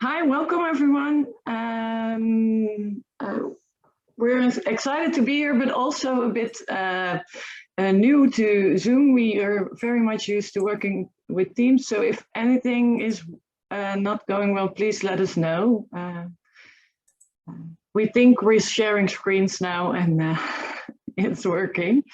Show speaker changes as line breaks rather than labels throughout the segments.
Hi, welcome everyone. We're excited to be here, but also a bit new to Zoom. We are very much used to working with Teams, so if anything is not going well, please let us know. We think we're sharing screens now and it's working.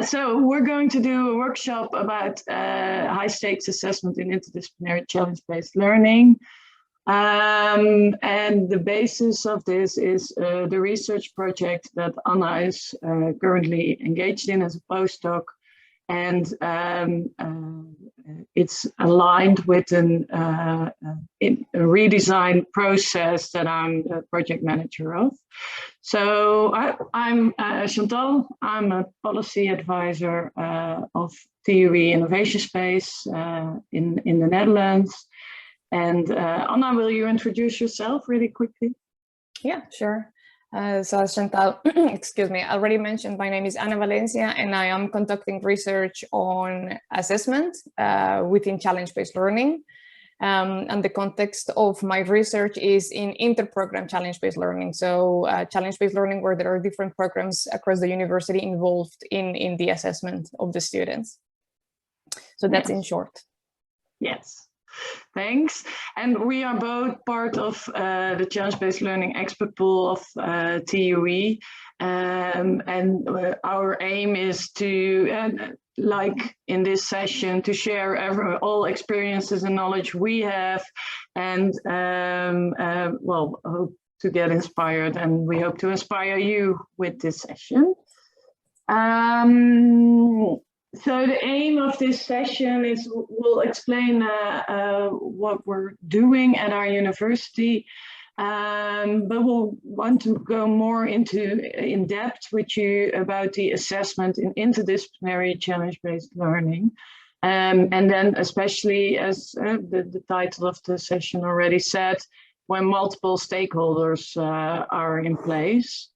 So we're going to do a workshop about high stakes assessment in interdisciplinary challenge-based learning. And the basis of this is the research project that Anna is currently engaged in as a postdoc. And it's aligned with a redesign process that I'm the project manager of. So I'm Chantal. I'm a policy advisor of TUE Innovation Space in the Netherlands. And Anna, will you introduce yourself really quickly?
Yeah, sure. So as Chantal, excuse me, already mentioned, my name is Ana Valencia, and I am conducting research on assessment within challenge-based learning. And the context of my research is in inter-program challenge-based learning. So challenge-based learning where there are different programs across the university involved in the assessment of the students. So that's in short.
Yes. Thanks. And we are both part of the challenge-based learning expert pool of TUE. And our aim is to, like in this session, to share all experiences and knowledge we have and, well, hope to get inspired. And we hope to inspire you with this session. So the aim of this session is we'll explain what we're doing at our university, but we'll want to go more in depth with you about the assessment in interdisciplinary challenge-based learning. And then especially as the title of the session already said, when multiple stakeholders are in place.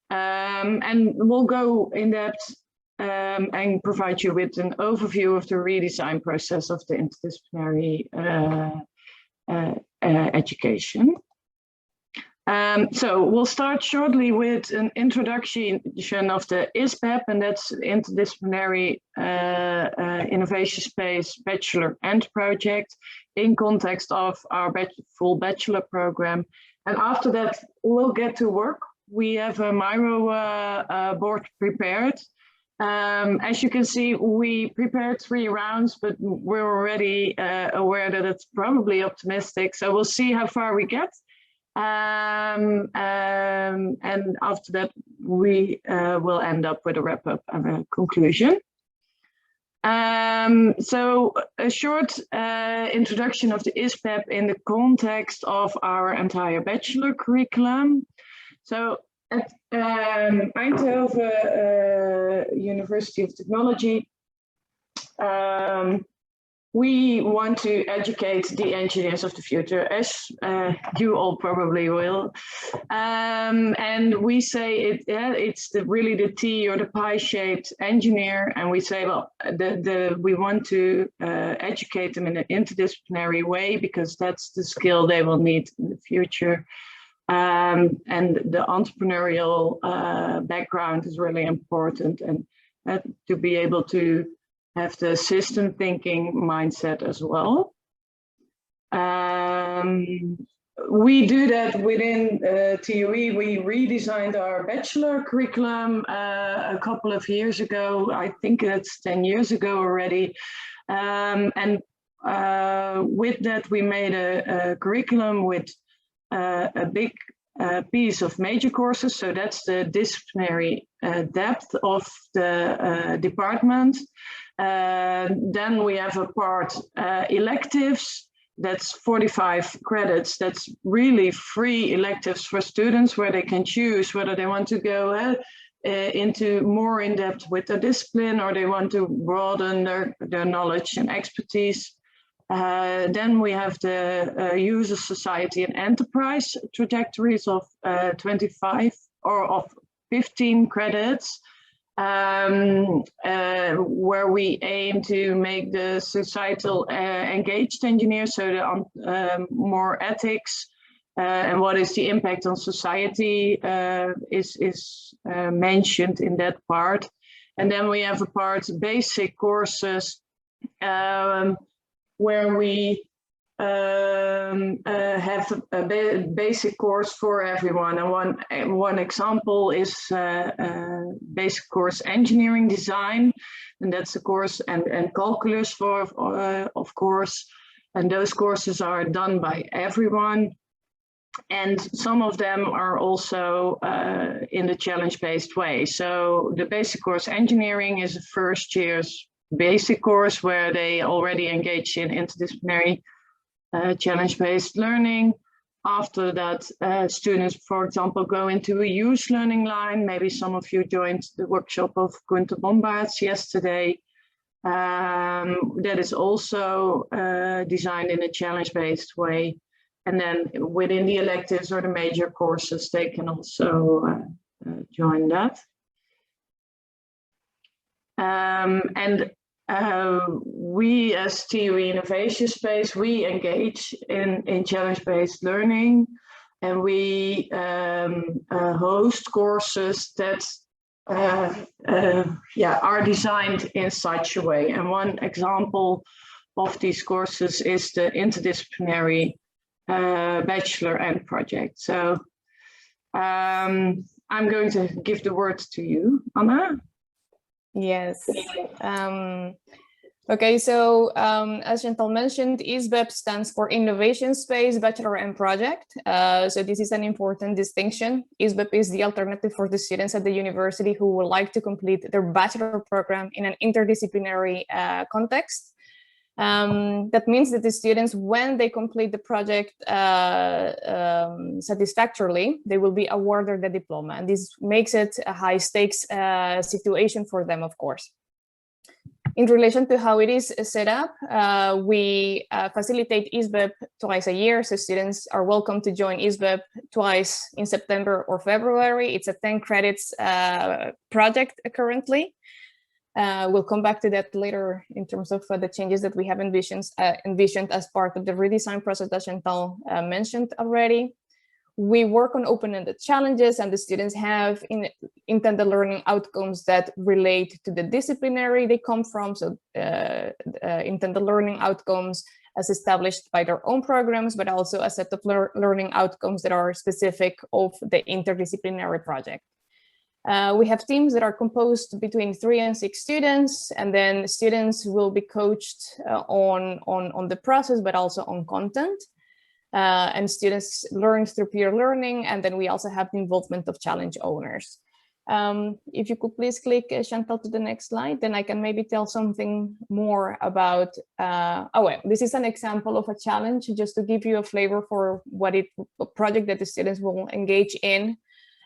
And we'll go in depth and provide you with an overview of the redesign process of the interdisciplinary education. So we'll start shortly with an introduction of the ISPEP, and that's Interdisciplinary Innovation Space Bachelor End Project in context of our full bachelor program. And after that, we'll get to work. We have a Miro board prepared. As you can see, we prepared 3 rounds, but we're already aware that it's probably optimistic. So we'll see how far we get. And after that, we will end up with a wrap-up and a conclusion. So a short introduction of the ISPEP in the context of our entire bachelor curriculum. So at Eindhoven University of Technology, we want to educate the engineers of the future, as you all probably will. And we say it's really the T or the pie-shaped engineer, and we say, well, we want to educate them in an interdisciplinary way because that's the skill they will need in the future. And the entrepreneurial background is really important, and to be able to have the system thinking mindset as well. We do that within TUE. We redesigned our bachelor curriculum a couple of years ago. I think that's 10 years ago already. And with that, we made a curriculum with a big piece of major courses. So that's the disciplinary depth of the department. Then we have a part electives. That's 45 credits. That's really free electives for students where they can choose whether they want to go into more in depth with the discipline or they want to broaden their knowledge and expertise. Then we have the user society and enterprise trajectories of 25 or of 15 credits. where we aim to make the societal engaged engineer, so the more ethics and what is the impact on society is mentioned in that part. And then we have a part basic courses where we have a basic course for everyone. And one example is basic course engineering design, and that's a course, and calculus for of course, and those courses are done by everyone. And some of them are also in the challenge-based way. So the basic course engineering is a first year's basic course where they already engage in interdisciplinary challenge-based learning. After that, students, for example, go into a use learning line. Maybe some of you joined the workshop of Gunther Bombaerts yesterday. That is also designed in a challenge-based way. And then within the electives or the major courses, they can also join that. We as TUE Innovation Space, we engage in challenge-based learning, and we host courses that are designed in such a way. And one example of these courses is the interdisciplinary bachelor end project. So I'm going to give the word to you, Anna.
Yes. Okay, so as Chantal mentioned, ISBEP stands for Innovation Space Bachelor and Project. So this is an important distinction. ISBEP is the alternative for the students at the university who would like to complete their bachelor program in an interdisciplinary context. That means that the students, when they complete the project satisfactorily, they will be awarded the diploma. And this makes it a high stakes situation for them, of course. In relation to how it is set up, we facilitate ISBEP twice a year. So students are welcome to join ISBEP twice in September or February. It's a 10 credits project currently. We'll come back to that later in terms of the changes that we have envisioned as part of the redesign process that Chantal mentioned already. We work on open-ended challenges, and the students have intended learning outcomes that relate to the disciplinary they come from. So intended learning outcomes as established by their own programs, but also a set of learning outcomes that are specific of the interdisciplinary project. We have teams that are composed between 3 and 6 students, and then students will be coached on the process, but also on content. And students learn through peer learning, and then we also have the involvement of challenge owners. If you could please click, Chantal, to the next slide, then I can maybe tell something more about, this is an example of a challenge, just to give you a flavor for a project that the students will engage in.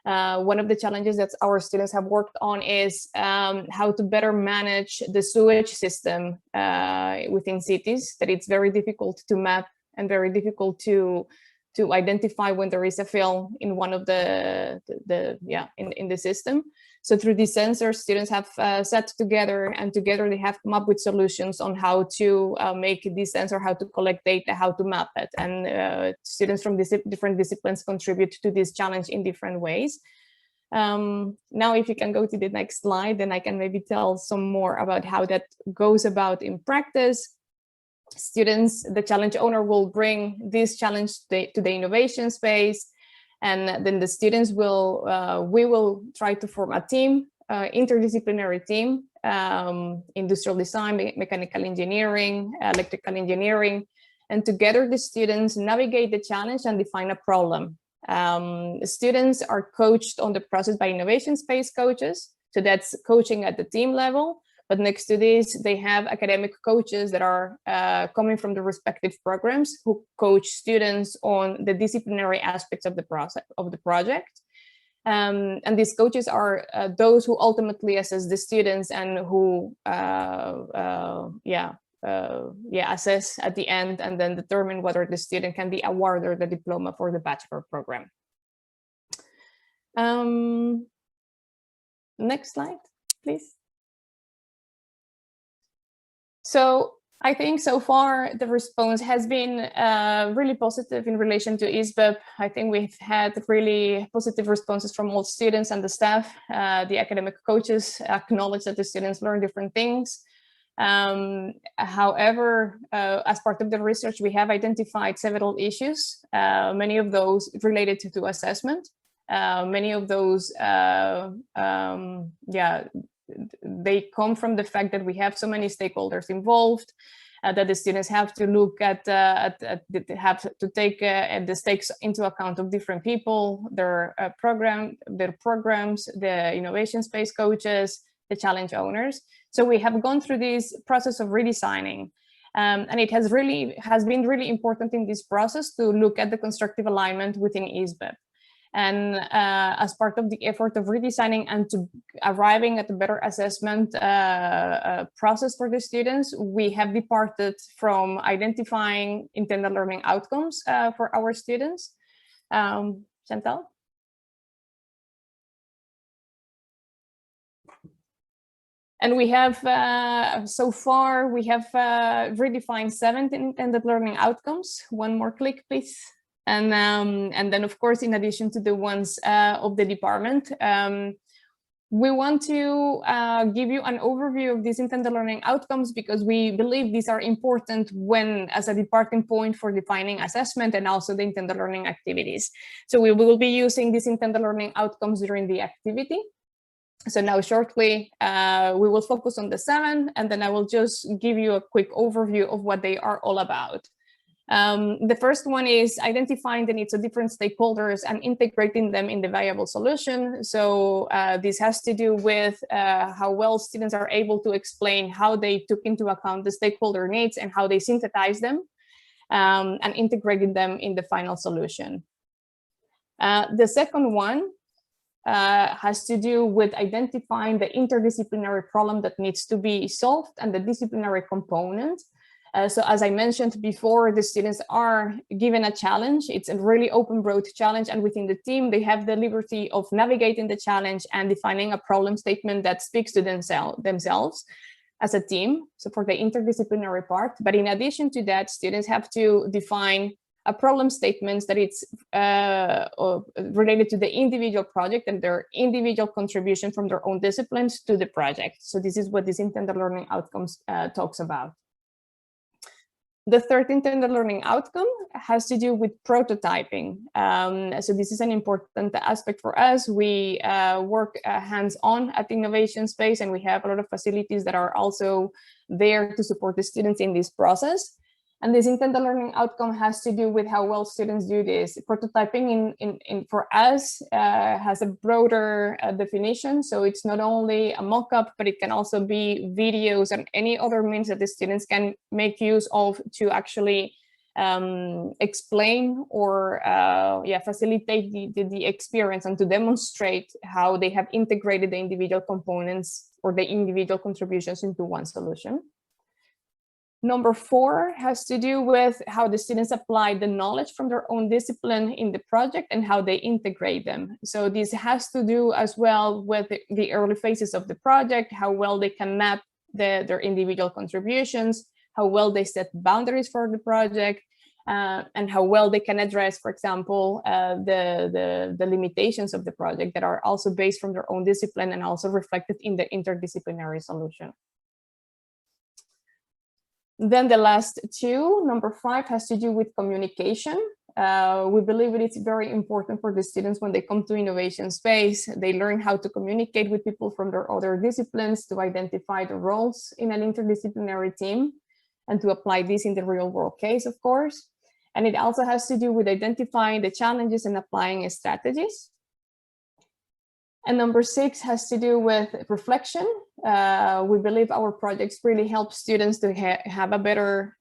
One of the challenges that our students have worked on is how to better manage the sewage system within cities, that it's very difficult to map and very difficult to identify when there is a fill in one of in the system. So through these sensors, students have sat together, and together they have come up with solutions on how to make this sensor, how to collect data, how to map it. And students from different disciplines contribute to this challenge in different ways. Now, if you can go to the next slide, then I can maybe tell some more about how that goes about in practice. Students, the challenge owner will bring this challenge to the innovation space, and then the students will, we will try to form a team, interdisciplinary team, industrial design, mechanical engineering, electrical engineering, and together the students navigate the challenge and define a problem. Students are coached on the process by innovation space coaches, so that's coaching at the team level. But next to this, they have academic coaches that are coming from the respective programs who coach students on the disciplinary aspects of the process of the project. And these coaches are those who ultimately assess the students and who assess at the end and then determine whether the student can be awarded the diploma for the bachelor program. Next slide. please. So I think so far the response has been really positive in relation to ISBEP. I think we've had really positive responses from all students and the staff. The academic coaches acknowledge that the students learn different things. However, as part of the research, we have identified several issues, many of those related to assessment. Many of those, they come from the fact that we have so many stakeholders involved, that the students have to look at have to take the stakes into account of different people, their programs, the innovation space coaches, the challenge owners. So we have gone through this process of redesigning. And it has been really important in this process to look at the constructive alignment within ISBEP. And as part of the effort of redesigning and to arriving at a better assessment process for the students, we have departed from identifying intended learning outcomes for our students. Chantal? And we have, so far, we have redefined 7 intended learning outcomes. One more click, please. And then, of course, in addition to the ones of the department, we want to give you an overview of these intended learning outcomes because we believe these are important as a departing point for defining assessment and also the intended learning activities. So we will be using these intended learning outcomes during the activity. So now shortly, we will focus on the 7, and then I will just give you a quick overview of what they are all about. The first one is identifying the needs of different stakeholders and integrating them in the viable solution. So this has to do with how well students are able to explain how they took into account the stakeholder needs and how they synthesize them and integrated them in the final solution. The second one has to do with identifying the interdisciplinary problem that needs to be solved and the disciplinary component. So as I mentioned before, the students are given a challenge. It's a really open, broad challenge. And within the team, they have the liberty of navigating the challenge and defining a problem statement that speaks to themselves as a team. So for the interdisciplinary part. But in addition to that, students have to define a problem statement that it's related to the individual project and their individual contribution from their own disciplines to the project. So this is what this intended learning outcomes talks about. The third intended learning outcome has to do with prototyping. So this is an important aspect for us. We work hands-on at the innovation space, and we have a lot of facilities that are also there to support the students in this process. And this intended learning outcome has to do with how well students do this. Prototyping for us has a broader definition. So it's not only a mock-up, but it can also be videos and any other means that the students can make use of to actually explain or facilitate the experience and to demonstrate how they have integrated the individual components or the individual contributions into one solution. Number 4 has to do with how the students apply the knowledge from their own discipline in the project and how they integrate them. So this has to do as well with the early phases of the project, how well they can map their individual contributions, how well they set boundaries for the project, and how well they can address, for example, the limitations of the project that are also based from their own discipline and also reflected in the interdisciplinary solution. Then the last 2, number 5, has to do with communication. We believe it is very important for the students when they come to innovation space. They learn how to communicate with people from their other disciplines, to identify the roles in an interdisciplinary team, and to apply this in the real world case, of course. And it also has to do with identifying the challenges and applying strategies. And number 6 has to do with reflection. We believe our projects really help students to have a better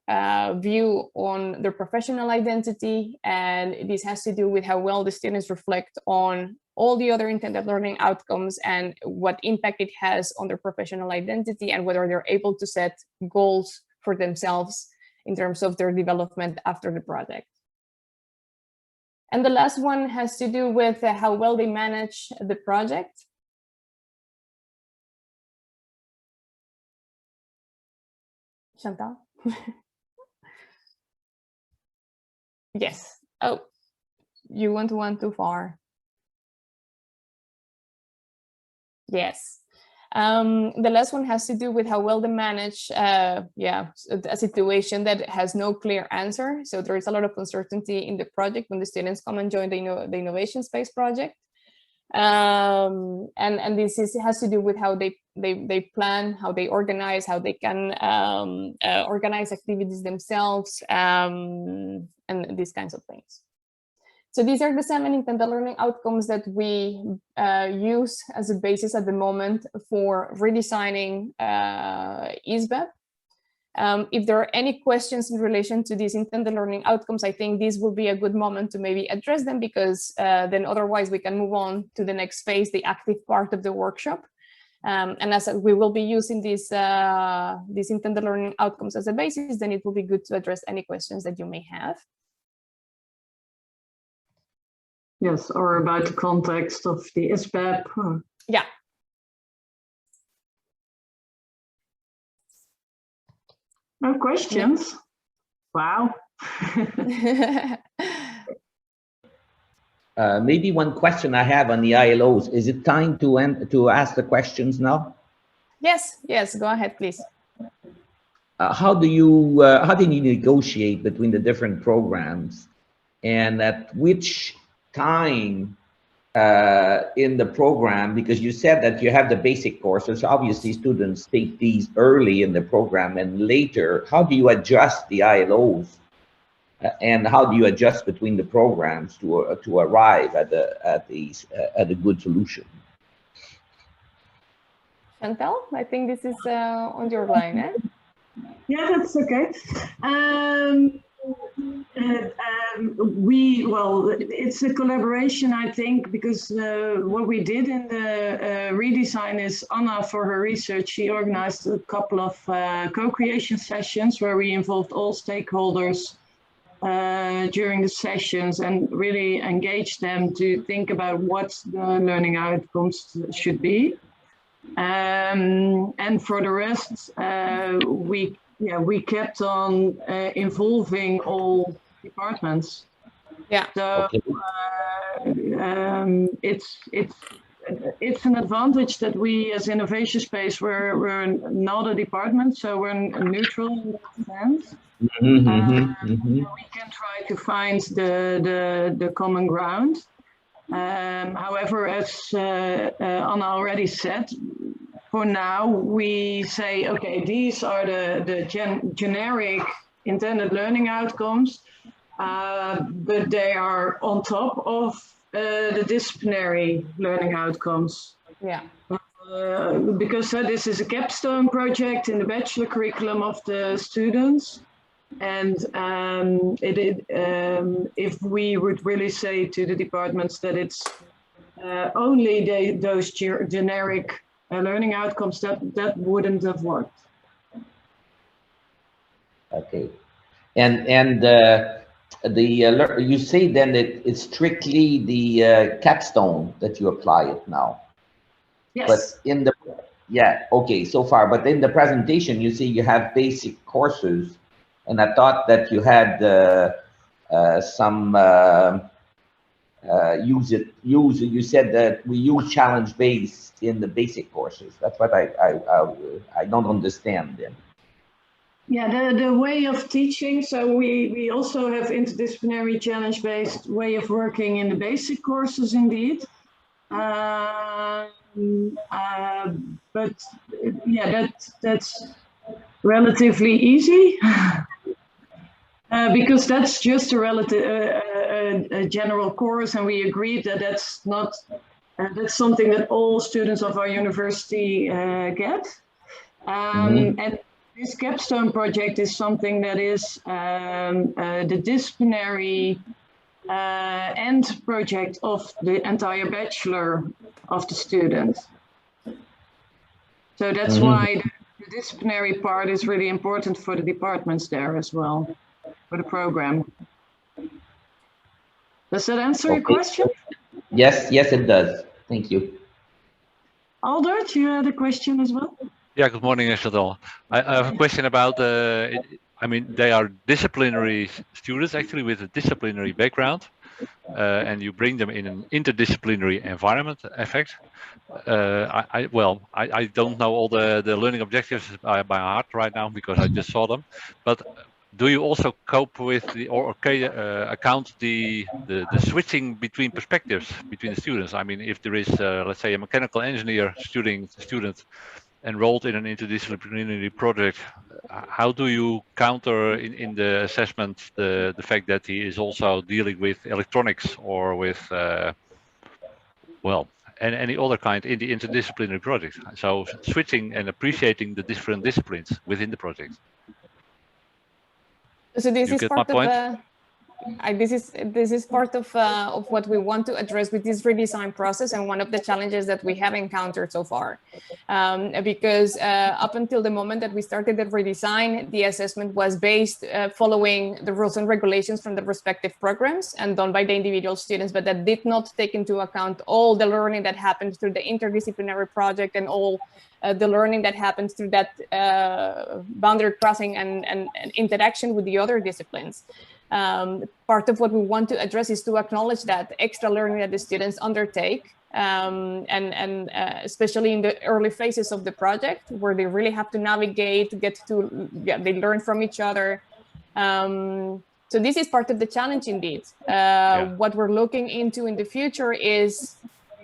view on their professional identity. And this has to do with how well the students reflect on all the other intended learning outcomes and what impact it has on their professional identity and whether they're able to set goals for themselves in terms of their development after the project. And the last one has to do with how well they manage the project. Chantal? Yes. Oh, you went one too far. Yes. The last one has to do with how well they manage a situation that has no clear answer. So there is a lot of uncertainty in the project when the students come and join the innovation space project. And this has to do with how they plan, how they organize, how they can organize activities themselves, and these kinds of things. So these are the 7 intended learning outcomes that we use as a basis at the moment for redesigning ISBEP. If there are any questions in relation to these intended learning outcomes, I think this will be a good moment to maybe address them, because then otherwise we can move on to the next phase, the active part of the workshop. And as we will be using these intended learning outcomes as a basis, then it will be good to address any questions that you may have.
Yes, or about the context of the ISBEP.
Yeah.
No questions? Wow.
Maybe one question I have on the ILOs. Is it time to ask the questions now?
Yes, go ahead, please.
How do you negotiate between the different programs, and at which time in the program? Because you said that you have the basic courses. Obviously, students take these early in the program, and later, how do you adjust the ILOs? And how do you adjust between the programs to arrive at a good solution?
Chantal, I think this is on your line, eh?
Yeah, that's okay. It's a collaboration, I think, because what we did in the redesign is Anna, for her research, she organized a couple of co-creation sessions where we involved all stakeholders during the sessions and really engaged them to think about what the learning outcomes should be. And for the rest, we kept on involving all departments.
Yeah.
So it's an advantage that we, as Innovation Space, we're not a department, so we're neutral in that sense. We can try to find the common ground. However, as Anna already said, for now we say, okay, these are the generic intended learning outcomes, but they are on top of the disciplinary learning outcomes.
Yeah.
Because this is a capstone project in the bachelor curriculum of the students. And if we would really say to the departments that it's only those generic learning outcomes, that wouldn't have worked.
Okay, and you say then that it's strictly the capstone that you apply it now.
Yes.
But okay, so far. But in the presentation, you say you have basic courses. And I thought that you had some you said that we use challenge-based in the basic courses. That's what I don't understand then.
Yeah, the way of teaching. So we also have interdisciplinary challenge-based way of working in the basic courses, indeed. But yeah, that's relatively easy. Because that's just a general course, and we agreed that that's not that's something that all students of our university get. And this capstone project is something that is the disciplinary end project of the entire bachelor of the student. So that's why the disciplinary part is really important for the departments there as well, for the program. Does that answer your question?
Yes, it does. Thank you.
Aldert, you had a question as well?
Yeah, good morning, Chantal. I have a question about, I mean, they are disciplinary students actually with a disciplinary background, and you bring them in an interdisciplinary environment effect. I don't know all the learning objectives by heart right now because I just saw them, but do you also cope with the or account the switching between perspectives between the students? I mean, if there is let's say a mechanical engineer student enrolled in an interdisciplinary project, how do you counter in the assessment the fact that he is also dealing with electronics or with and any other kind in the interdisciplinary project? So switching and appreciating the different disciplines within the project.
So this
You
is
get
part
my
of
point?
this is part of what we want to address with this redesign process, and one of the challenges that we have encountered so far, because up until the moment that we started the redesign, the assessment was based following the rules and regulations from the respective programs and done by the individual students, but that did not take into account all the learning that happened through the interdisciplinary project and all the learning that happens through that boundary crossing and interaction with the other disciplines. Part of what we want to address is to acknowledge that extra learning that the students undertake, and especially in the early phases of the project, where they really have to navigate, they learn from each other. So this is part of the challenge indeed. What we're looking into in the future is,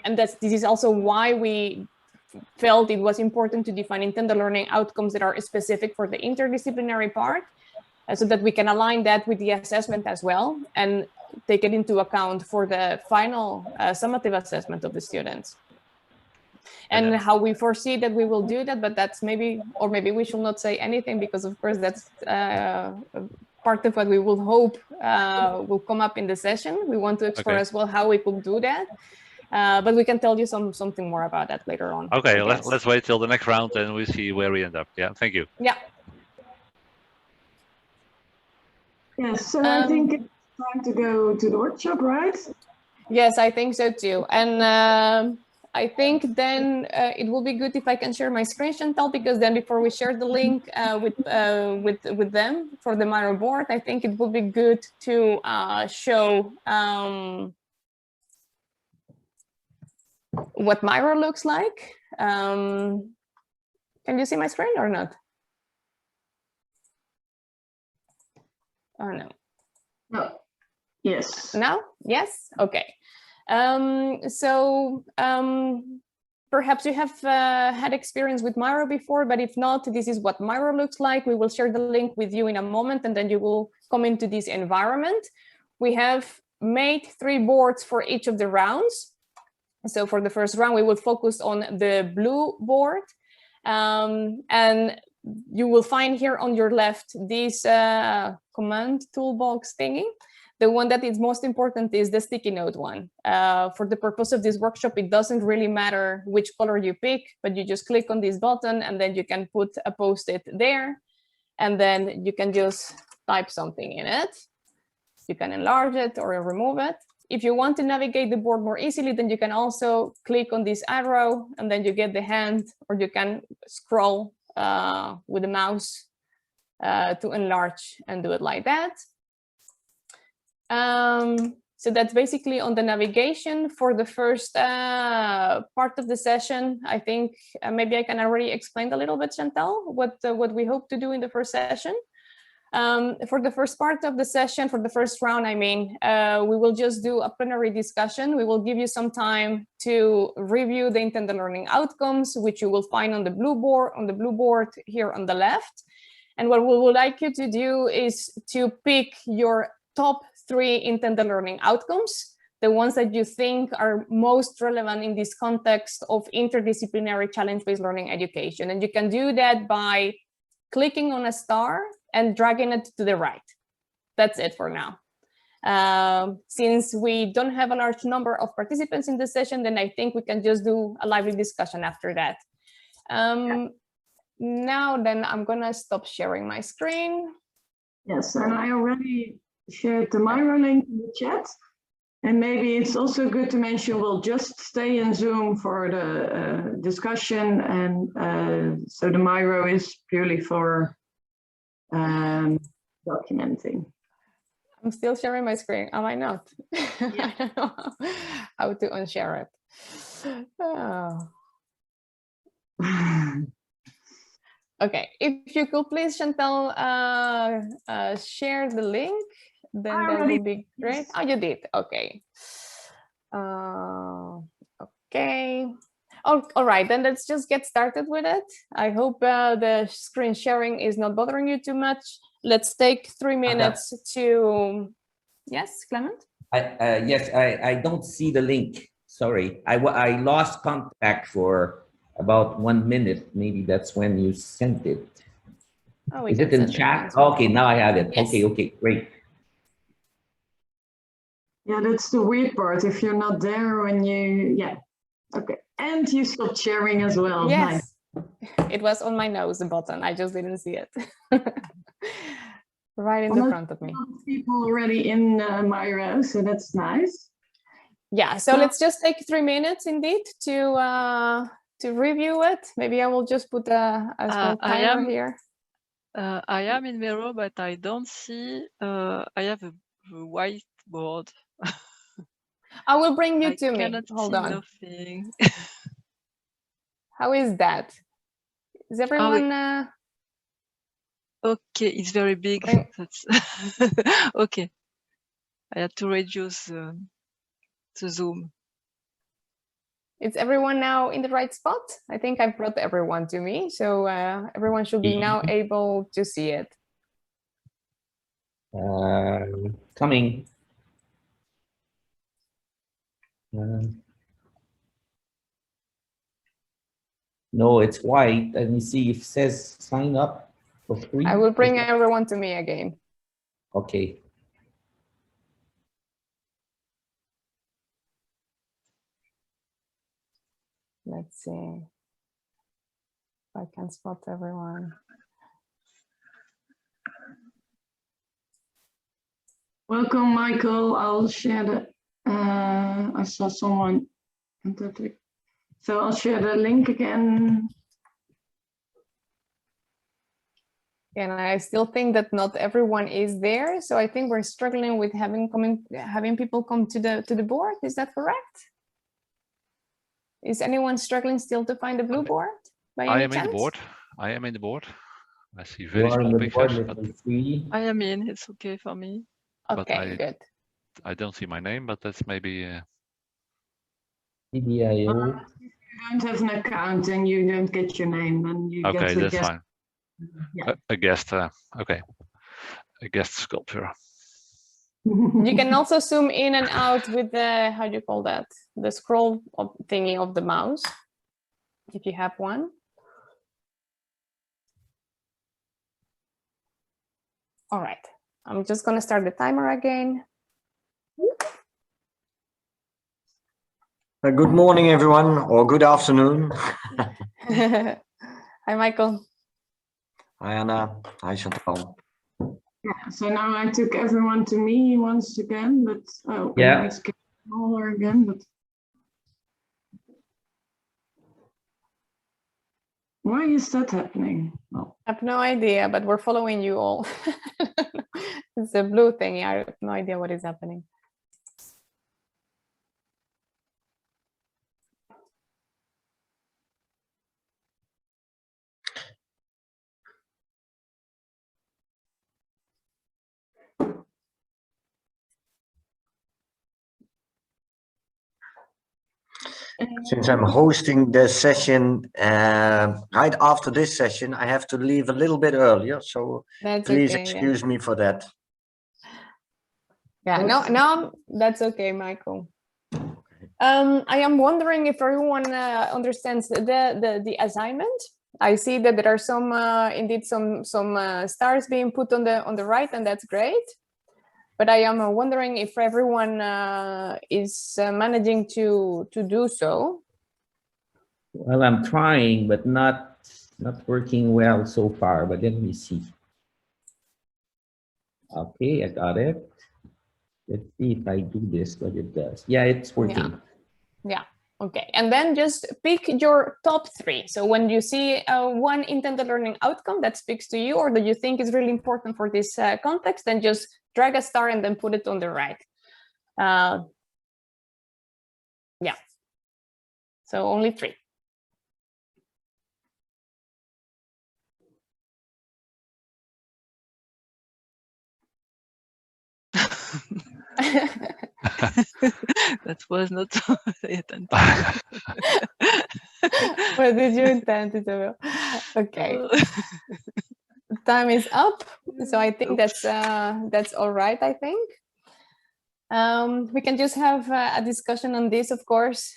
and this is also why we felt it was important to define intended learning outcomes that are specific for the interdisciplinary part, so that we can align that with the assessment as well and take it into account for the final summative assessment of the students. And how we foresee that we will do that, but that's maybe we should not say anything, because of course that's part of what we will hope will come up in the session. We want to explore as well how we could do that. But we can tell you something more about that later on.
Okay, let's wait till the next round and we'll see where we end up. Yeah, thank you.
Yeah.
Yes, so I think it's time to go to the workshop, right?
Yes, I think so too. And I think then it will be good if I can share my screen, Chantal, because then before we share the link with them for the Miro board, I think it would be good to show what Miro looks like. Can you see my screen or not? Oh, no.
No. Yes.
Now? Yes? Okay. Perhaps you have had experience with Miro before, but if not, this is what Miro looks like. We will share the link with you in a moment, and then you will come into this environment. We have made 3 boards for each of the rounds. So for the first round, we will focus on the blue board, and you will find here on your left this command toolbox thingy. The one that is most important is the sticky note one. For the purpose of this workshop, it doesn't really matter which color you pick, but you just click on this button and then you can put a post-it there, and then you can just type something in it. You can enlarge it or remove it. If you want to navigate the board more easily, then you can also click on this arrow and then you get the hand, or you can scroll with the mouse to enlarge and do it like that. So that's basically on the navigation for the first part of the session. I think maybe I can already explain a little bit, Chantal, what we hope to do in the first session. For the first part of the session, for the first round, I mean, we will just do a plenary discussion. We will give you some time to review the intended learning outcomes, which you will find on the blue board here on the left. And what we would like you to do is to pick your top 3 intended learning outcomes, the ones that you think are most relevant in this context of interdisciplinary challenge-based learning education. And you can do that by clicking on a star and dragging it to the right. That's it for now. Since we don't have a large number of participants in the session, then I think we can just do a lively discussion after that. Now then, I'm gonna stop sharing my screen.
Yes, and I already shared the Miro link in the chat. And maybe it's also good to mention we'll just stay in Zoom for the discussion, and so the Miro is purely for documenting.
I'm still sharing my screen. Am I not?
Yeah.
I don't know how to unshare it. Oh. Okay, if you could please, Chantal, share the link, then that would be great. Oh, you did. Okay. Okay. Oh, all right, then let's just get started with it. I hope the screen sharing is not bothering you too much. Let's take 3 minutes to. Yes, Clement?
Yes, I don't see the link. Sorry, I lost contact for about 1 minute. Maybe that's when you sent it.
Oh,
is it in chat? Okay, now I have it.
Yes.
Okay, great.
Yeah, that's the weird part. If you're not there when you, yeah, okay. And you stopped sharing as well.
Yes,
nice.
It was on my nose, the button. I just didn't see it. Right in the front of me.
People already in Miro, so that's nice.
Yeah, so let's just take 3 minutes indeed to review it. Maybe I will just put a small timer here.
I am in Miro, but I don't see. I have a whiteboard.
I will bring you
I
to me.
cannot
Hold
see
on.
nothing.
How is that? Is everyone?
Okay, it's very big. That's okay. I had to reduce the zoom.
Is everyone now in the right spot? I think I've brought everyone to me, so everyone should be now able to see it.
Coming. No, it's white. Let me see if it says sign up for free.
I will bring everyone to me again.
Okay.
Let's see if I can spot everyone.
Welcome, Michael. I'll share the, I saw someone, so I'll share the link again.
And I still think that not everyone is there, so I think we're struggling with having people come to the board. Is that correct? Is anyone struggling still to find the blue board?
I am in the board. I am in the board. I see very
small
pictures.
But
I am in. It's okay for me.
Okay, good.
I don't see my name, but that's maybe.
CDIO.
If you don't have an account and you don't get your name, then you get
Okay,
to
that's
guest.
fine.
Yeah.
A guest. Okay, a guest sculpture.
You can also zoom in and out with the, how do you call that? The scroll thingy of the mouse, if you have one. All right, I'm just gonna start the timer again.
Good morning, everyone, or good afternoon.
Hi, Michael.
Hi, Anna. Hi, Chantal.
Yeah, so now I took everyone to me once again, but
yeah,
it's getting smaller again. But why is that happening? Oh.
I have no idea, but we're following you all. It's a blue thing. I have no idea what is happening.
Since I'm hosting the session right after this session, I have to leave a little bit earlier, so please excuse me for that.
Yeah, no, that's okay, Michael. I am wondering if everyone understands the assignment. I see that there are some indeed some stars being put on the right, and that's great. But I am wondering if everyone is managing to do so.
Well, I'm trying, but not working well so far. But let me see. Okay, I got it. Let's see if I do this, what it does. Yeah, it's working.
Yeah. Okay. And then just pick your top 3. So when you see one intended learning outcome that speaks to you, or that you think is really important for this context, then just drag a star and then put it on the right. Yeah. So only 3.
That was not attentive.
What did you intend, Isabel? Okay. Time is up. So I think that's all right, I think. We can just have a discussion on this, of course.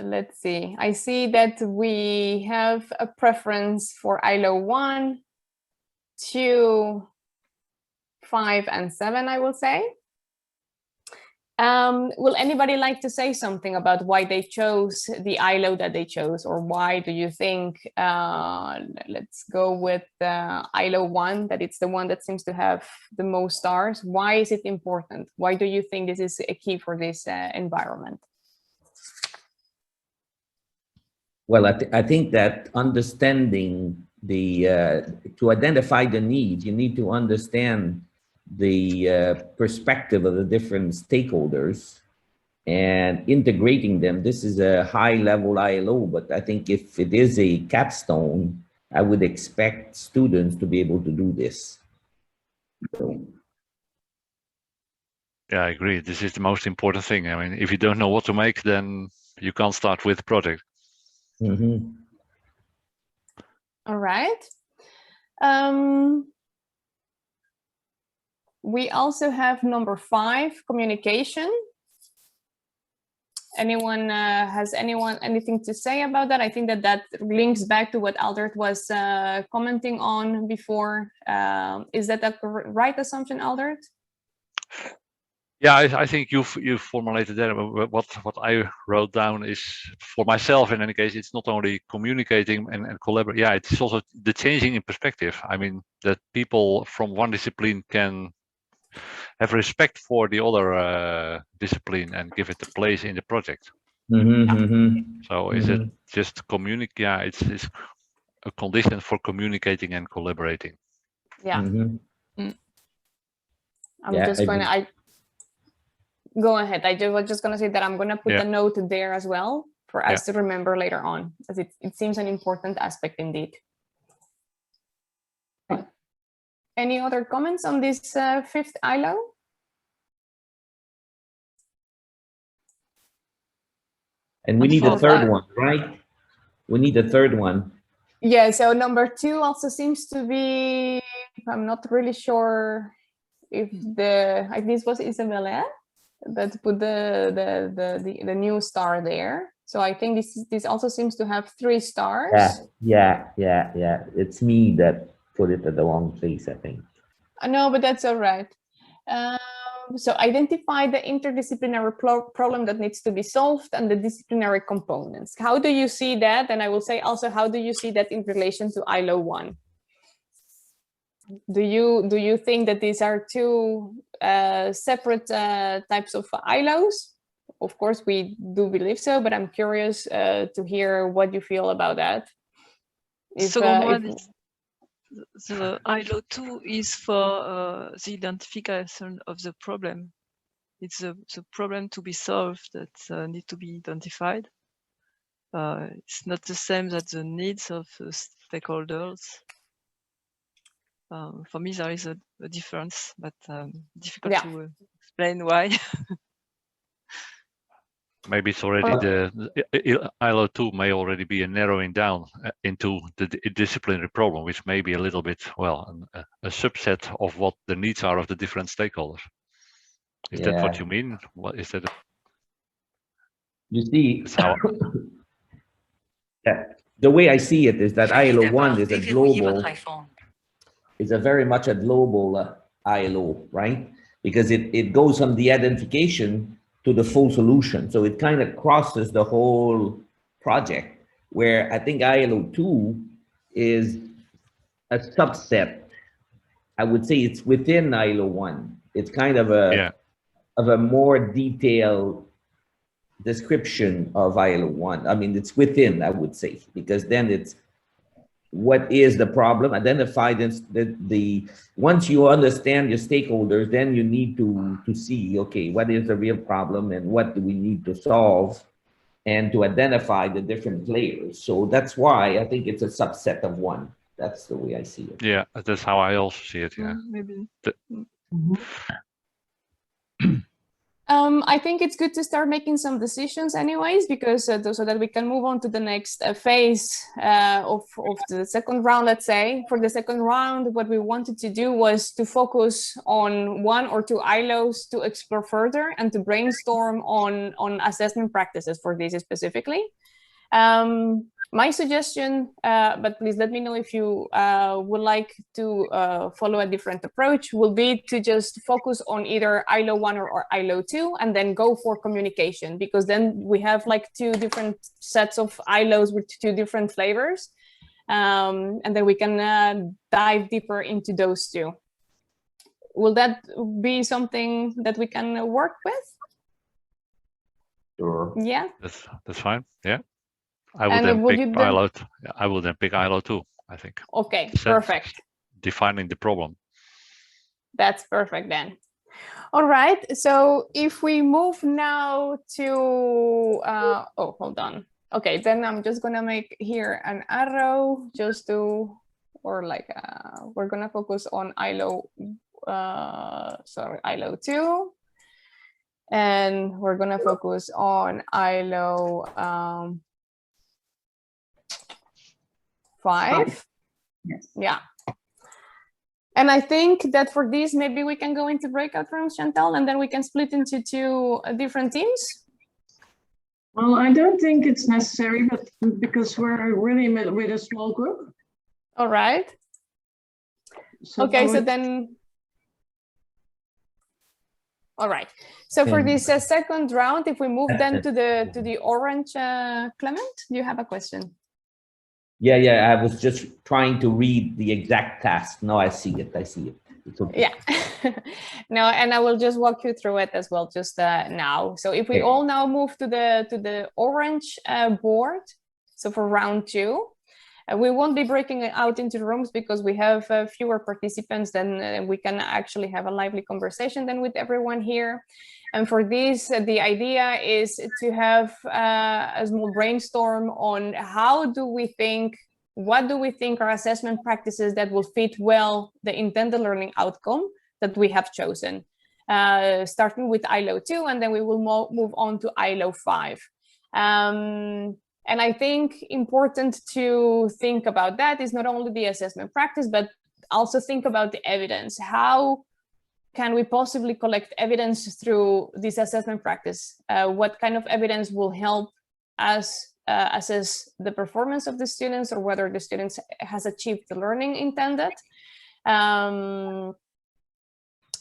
Let's see. I see that we have a preference for ILO 1, 2, 5, and 7, I will say. Will anybody like to say something about why they chose the ILO that they chose, or why do you think, let's go with ILO 1, that it's the one that seems to have the most stars? Why is it important? Why do you think this is a key for this environment?
Well, I think that understanding to identify the need, you need to understand the perspective of the different stakeholders and integrating them. This is a high-level ILO, but I think if it is a capstone, I would expect students to be able to do this. So.
Yeah, I agree. This is the most important thing. I mean, if you don't know what to make, then you can't start with the project.
Mm-hmm.
All right. We also have number 5, communication. Anyone has anything to say about that? I think that links back to what Aldert was commenting on before. Is that a right assumption, Aldert?
Yeah, I think you've formulated that. What I wrote down is, for myself in any case, it's not only communicating and collaborating. Yeah, it's also the changing in perspective. I mean, that people from one discipline can have respect for the other discipline and give it a place in the project.
Mm-hmm, mm-hmm.
So is it just communicate? Yeah, it's a condition for communicating and collaborating.
Yeah.
Mm-hmm.
I'm just going to, go ahead. I was just going to say that I'm going to put a note there as well for us to remember later on, as it seems an important aspect indeed. Any other comments on this 5th ILO?
And we need a 3rd one, right? We need a 3rd one.
Yeah, so number 2 also seems to be, I'm not really sure if this was Isabella that put the new star there. So I think this also seems to have 3 stars.
Yeah. It's me that put it at the wrong place, I think.
No, but that's all right. So identify the interdisciplinary problem that needs to be solved and the disciplinary components. How do you see that? And I will say also, how do you see that in relation to ILO 1? Do you think that these are 2 separate types of ILOs? Of course, we do believe so, but I'm curious to hear what you feel about that.
The ILO 2 is for the identification of the problem. It's the problem to be solved that need to be identified. It's not the same as the needs of stakeholders. For me, there is a difference, but difficult to explain why.
Maybe it's already the ILO 2 may already be a narrowing down into the disciplinary problem, which may be a little bit, well, a subset of what the needs are of the different stakeholders. Is that what you mean? What is that?
You see, the way I see it is that ILO 1 is a global, is a very much a global ILO, right? Because it goes from the identification to the full solution. So it kind of crosses the whole project, where I think ILO 2 is a subset I would say it's within ILO 1. It's kind of a more detailed description of ILO 1. I mean, it's within, I would say, because then it's what is the problem, identify the once you understand your stakeholders, then you need to see, okay, what is the real problem and what do we need to solve, and to identify the different players. So that's why I think it's a subset of one. That's the way I see it.
Yeah, that's how I also see it. Yeah,
maybe.
I think it's good to start making some decisions anyways, because so that we can move on to the next phase of the second round, let's say. For the second round, what we wanted to do was to focus on 1 or 2 ILOs to explore further and to brainstorm on assessment practices for this specifically. My suggestion, but please let me know if you would like to follow a different approach, will be to just focus on either ILO 1 or ILO 2 and then go for communication, because then we have like 2 different sets of ILOs with 2 different flavors. And then we can dive deeper into those 2. Will that be something that we can work with?
Sure.
Yeah.
That's fine. Yeah. I will then pick ILO 2, I think.
Okay, perfect.
Defining the problem.
That's perfect then. All right, so if we move now to, oh, hold on. Okay, then I'm just gonna make here an arrow just to, or like, we're gonna focus on ILO, ILO 2. And we're gonna focus on ILO 5.
Yes.
Yeah. And I think that for this, maybe we can go into breakout rooms, Chantal, and then we can split into 2 different teams.
Well, I don't think it's necessary, but because we're really with a small group.
All right. So okay, so then. All right. So for this second round, if we move then to the orange, Clement, do you have a question?
Yeah, I was just trying to read the exact task. No, I see it. It's okay.
Yeah. No, and I will just walk you through it as well just now. So if we all now move to the orange board, so for round 2, we won't be breaking it out into rooms because we have fewer participants, then we can actually have a lively conversation then with everyone here. And for this, the idea is to have a small brainstorm on what do we think are assessment practices that will fit well the intended learning outcome that we have chosen, starting with ILO 2, and then we will move on to ILO 5. And I think important to think about that is not only the assessment practice, but also think about the evidence. How can we possibly collect evidence through this assessment practice? What kind of evidence will help us assess the performance of the students, or whether the students has achieved the learning intended? And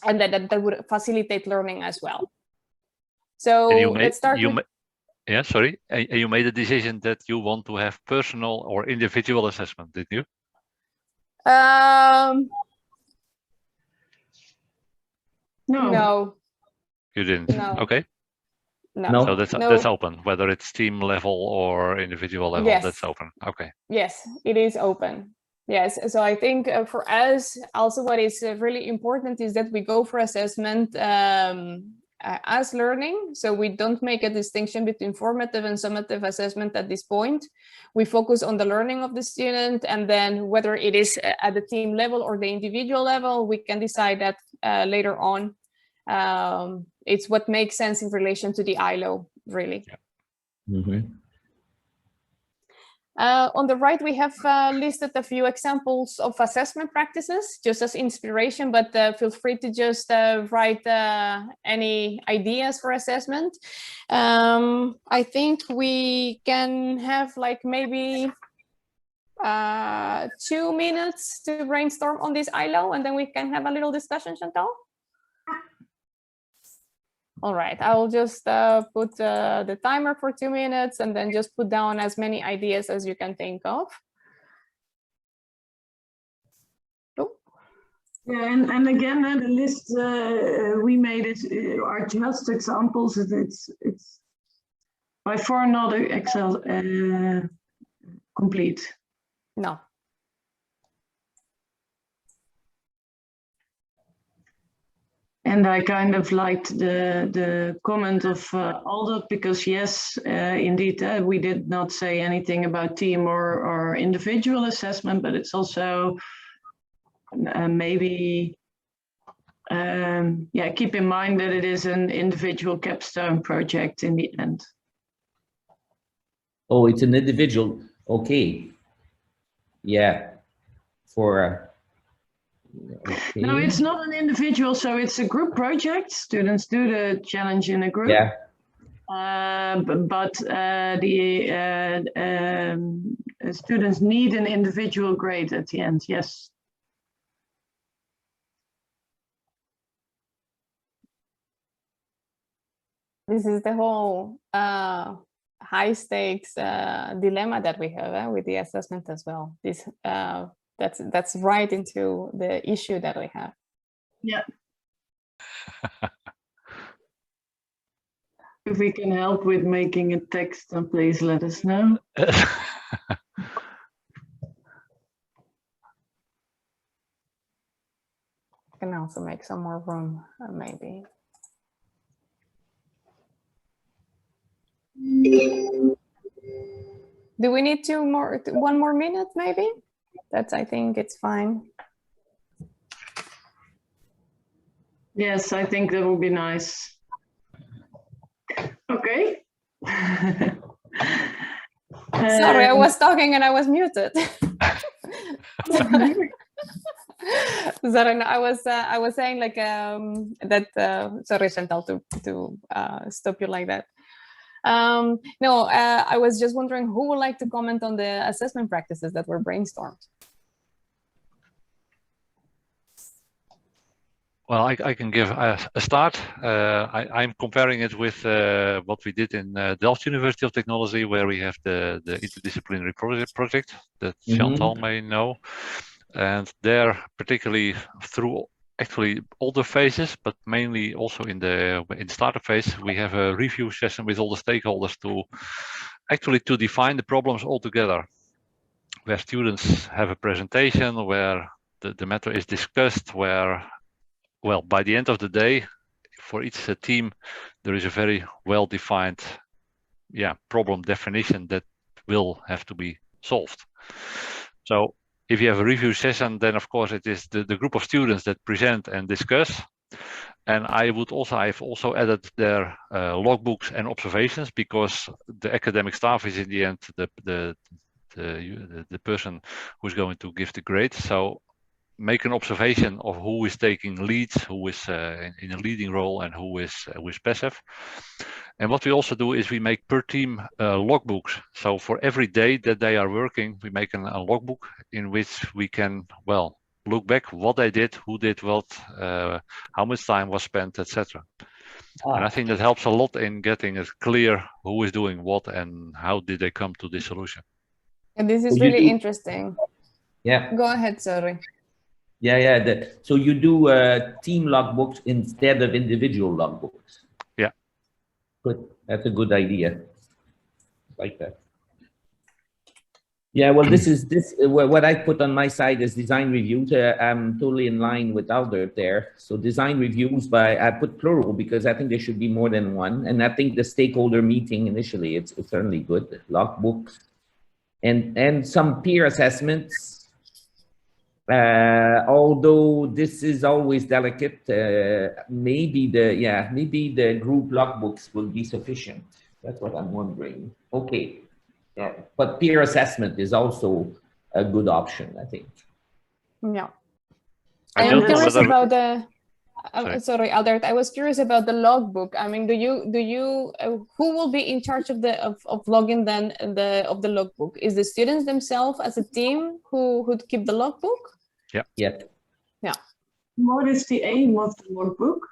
that would facilitate learning as well. So let's start with...
Yeah, sorry. You made a decision that you want to have personal or individual assessment, didn't you?
No.
You didn't?
No.
Okay.
No.
So that's open, whether it's team level or individual level, yes. That's open. Okay.
Yes, it is open. Yes, so I think for us, also what is really important is that we go for assessment as learning. So we don't make a distinction between formative and summative assessment at this point. We focus on the learning of the student, and then whether it is at the team level or the individual level, we can decide that later on. It's what makes sense in relation to the ILO, really.
Yeah. Mm-hmm.
On the right, we have listed a few examples of assessment practices, just as inspiration, but feel free to just write any ideas for assessment. I think we can have like maybe 2 minutes to brainstorm on this ILO, and then we can have a little discussion, Chantal. All right, I will just put the timer for 2 minutes, and then just put down as many ideas as you can think of. Oh.
Yeah, and again, the list we made are just examples. It's by far not Excel complete.
No.
And I kind of liked the comment of Aldot, because yes, indeed, we did not say anything about team or individual assessment, but it's also maybe, yeah, keep in mind that it is an individual capstone project in the end.
Oh, it's an individual. Okay. Yeah. For okay.
No, it's not an individual, so it's a group project. Students do the challenge in a group.
Yeah.
But the students need an individual grade at the end, yes.
This is the whole high stakes dilemma that we have with the assessment as well. This that's right into the issue that we have.
Yeah. If we can help with making a text, then please let us know.
Can also make some more room, maybe. Do we need one more minute, maybe? I think it's fine.
Yes, I think that would be nice. Okay.
Sorry, I was talking and I was muted. Sorry, no, I was saying like that. Sorry, Chantal, to stop you like that. No, I was just wondering who would like to comment on the assessment practices that were brainstormed.
Well, I can give a start. I'm comparing it with what we did in Delft University of Technology, where we have the interdisciplinary project that Chantal may know. And there, particularly through actually all the phases, but mainly also in the startup phase, we have a review session with all the stakeholders to define the problems altogether, where students have a presentation, where the matter is discussed, where, well, by the end of the day, for each team, there is a very well-defined, problem definition that will have to be solved. So if you have a review session, then of course it is the group of students that present and discuss. And I've also added their logbooks and observations, because the academic staff is in the end the person who's going to give the grade. So make an observation of who is taking leads, who is in a leading role, and who is passive. And what we also do is we make per team logbooks. So for every day that they are working, we make a logbook in which we can, well, look back what they did, who did what, how much time was spent, etc. And I think that helps a lot in getting it clear who is doing what and how did they come to this solution.
And this is really interesting.
Yeah.
Go ahead, sorry.
Yeah. So you do team logbooks instead of individual logbooks.
Yeah.
Good. That's a good idea. Like that. Yeah. Well, what I put on my side is design reviews. I'm totally in line with Albert there. So design reviews I put plural because I think there should be more than one. And I think the stakeholder meeting initially, it's certainly good. Logbooks and some peer assessments. Although this is always delicate, maybe the group logbooks will be sufficient. That's what I'm wondering. Okay, yeah, but peer assessment is also a good option, I think.
Yeah, I am curious about the. Sorry, Albert. I was curious about the logbook. I mean, who will be in charge of logging then of the logbook? Is the students themselves as a team who keep the logbook?
Yeah.
Yeah.
What is the aim of the logbook?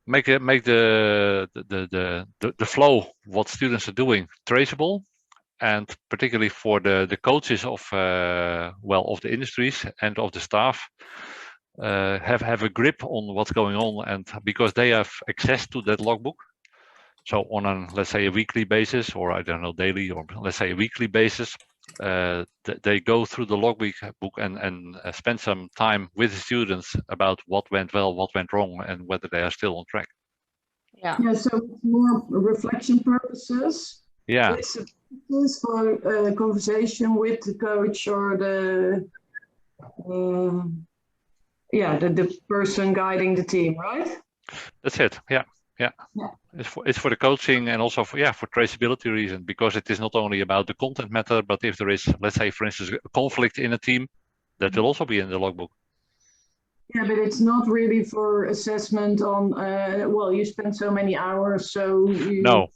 Make the flow, what students are doing, traceable, and particularly for the coaches of the industries and of the staff, have a grip on what's going on, and because they have access to that logbook. So on a, let's say, a weekly basis, or I don't know, daily, or let's say a weekly basis, they go through the logbook and spend some time with the students about what went well, what went wrong, and whether they are still on track.
Yeah.
Yeah. So it's more reflection purposes.
Yeah.
It's a purpose for a conversation with the coach or the the person guiding the team, right?
That's it. Yeah. Yeah. It's for the coaching and also for traceability reason, because it is not only about the content matter, but if there is, let's say, for instance, a conflict in a team, that will also be in the logbook.
Yeah, but it's not really for assessment on, well, you spend so many hours, so you...
No,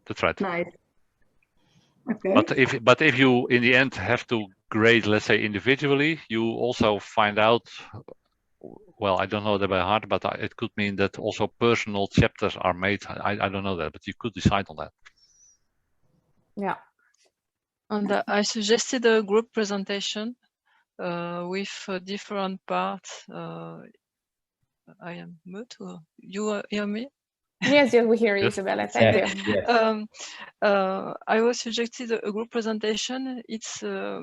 that's
right.
Nice. Okay.
But if you in the end have to grade, let's say, individually, you also find out, well, I don't know that by heart, but it could mean that also personal chapters are made. I don't know that, but you could decide on that.
Yeah.
And I suggested a group presentation with different parts. I am mute. You hear me?
Yes, we hear you, Isabella. Thank you.
Yes.
I was suggested a group presentation. It's a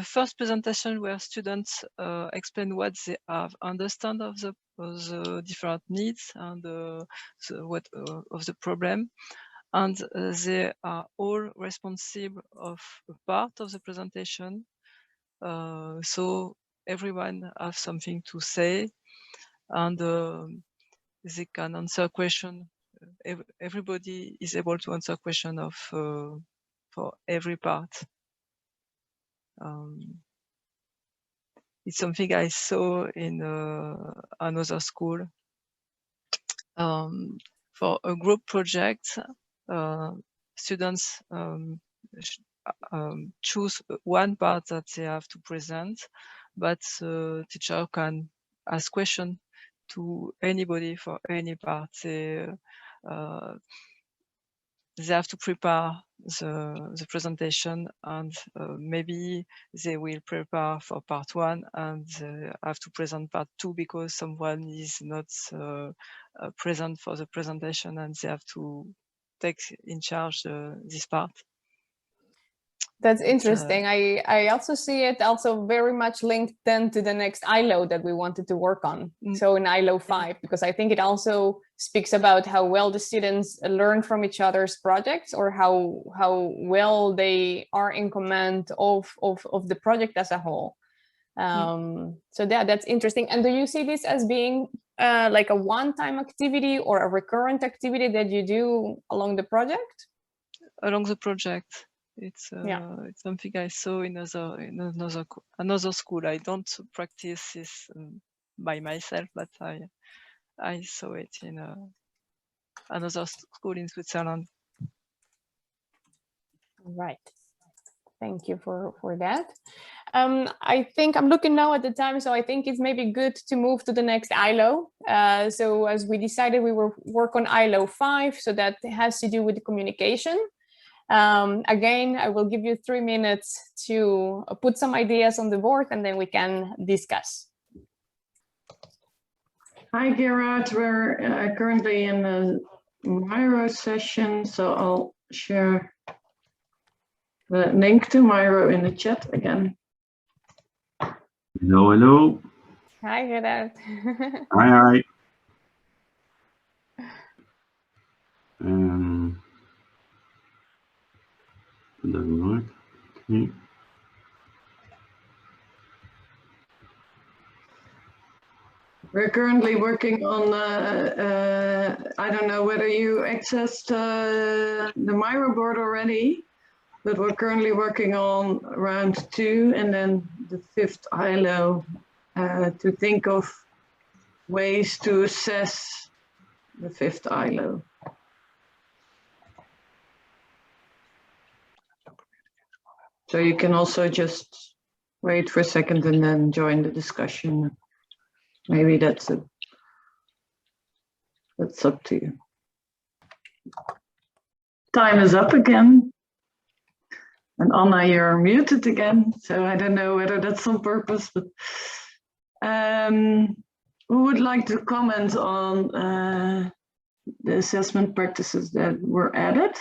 first presentation where students explain what they have understand of the different needs and what of the problem, and they are all responsible of a part of the presentation. So everyone has something to say, and they can answer questions. Everybody is able to answer question of for every part. It's something I saw in another school. For a group project, students choose one part that they have to present, but the teacher can ask question to anybody for any part. They have to prepare the presentation, and maybe they will prepare for part 1 and have to present part 2 because someone is not present for the presentation, and they have to take in charge this part.
That's interesting. I also see it also very much linked then to the next ILO that we wanted to work on. So in ILO 5, because I think it also speaks about how well the students learn from each other's projects, or how well they are in command of the project as a whole. So that's interesting. And do you see this as being like a one-time activity or a recurrent activity that you do along the project?
Along the project. It's something I saw in another school. I don't practice this by myself, but I saw it in another school in Switzerland.
Right. Thank you for that. I think I'm looking now at the time, so I think it's maybe good to move to the next ILO. So as we decided, we will work on ILO 5, so that has to do with the communication. Again, I will give you 3 minutes to put some ideas on the board, and then we can discuss.
Hi, Gerard. We're currently in a Miro session, so I'll share the link to Miro in the chat again.
Hello, hello.
Hi, Gerard.
Hi. Dat doesn't work. Okay.
We're currently working on, I don't know whether you accessed the Miro board already, but we're currently working on round 2 and then the 5th ILO to think of ways to assess the 5th ILO. So you can also just wait for a second and then join the discussion. Maybe that's up to you. Time is up again. And Anna, you're muted again, so I don't know whether that's on purpose, but who would like to comment on the assessment practices that were added?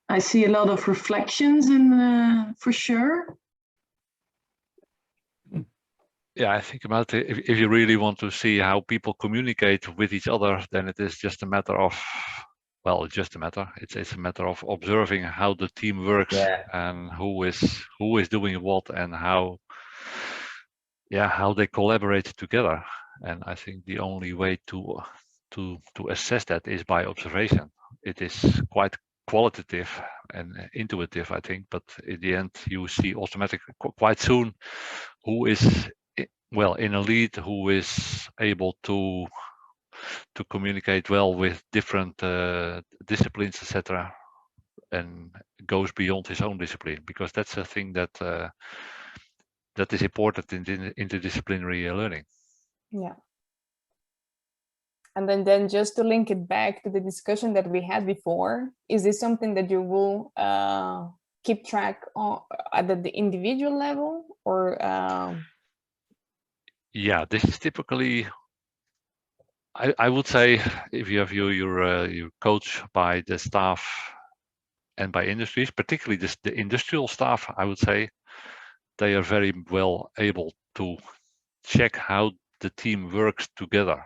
I see a lot of reflections in, for sure.
Yeah, I think about it. If you really want to see how people communicate with each other, then it is just a matter of, well, just a matter. It's a matter of observing how the team works, yeah, and who is doing what and how they collaborate together. And I think the only way to assess that is by observation. It is quite qualitative and intuitive, I think, but in the end you see automatically quite soon who is well in a lead, who is able to communicate well with different disciplines, etc., and goes beyond his own discipline, because that's a thing that that is important in interdisciplinary learning.
Yeah. And then just to link it back to the discussion that we had before, is this something that you will keep track on at the individual level, or?
Yeah, this is typically, I would say, if you have your coach by the staff and by industries, particularly the industrial staff, I would say they are very well able to check how the team works together.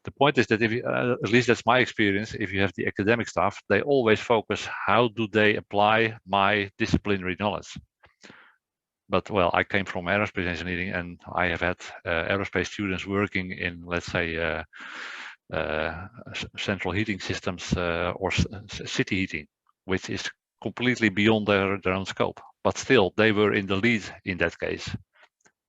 The point is that if you, at least that's my experience, if you have the academic staff, they always focus how do they apply my disciplinary knowledge. But well, I came from aerospace engineering, and I have had aerospace students working in, let's say, central heating systems or city heating, which is completely beyond their own scope. But still, they were in the lead in that case,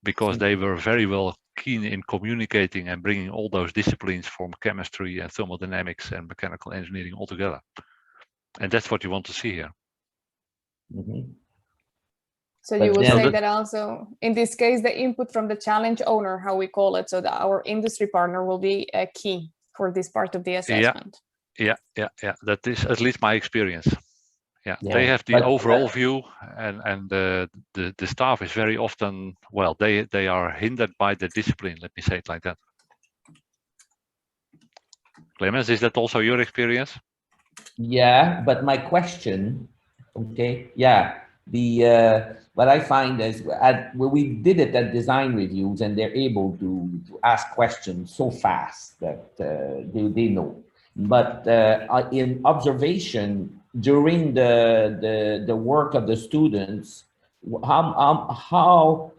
because they were very well keen in communicating and bringing all those disciplines from chemistry and thermodynamics and mechanical engineering all together. And that's what you want to see here.
Mm-hmm.
So you will say that also, in this case, the input from the challenge owner, how we call it, so that our industry partner will be a key for this part of the assessment.
Yeah. That is at least my experience. Yeah. They have the overall view, and the staff is very often, well, they are hindered by the discipline. Let me say it like that. Clemens, is that also your experience?
Yeah, but my question, okay, yeah. What I find is when we did it at design reviews, and they're able to ask questions so fast that they know. But in observation during the work of the students, how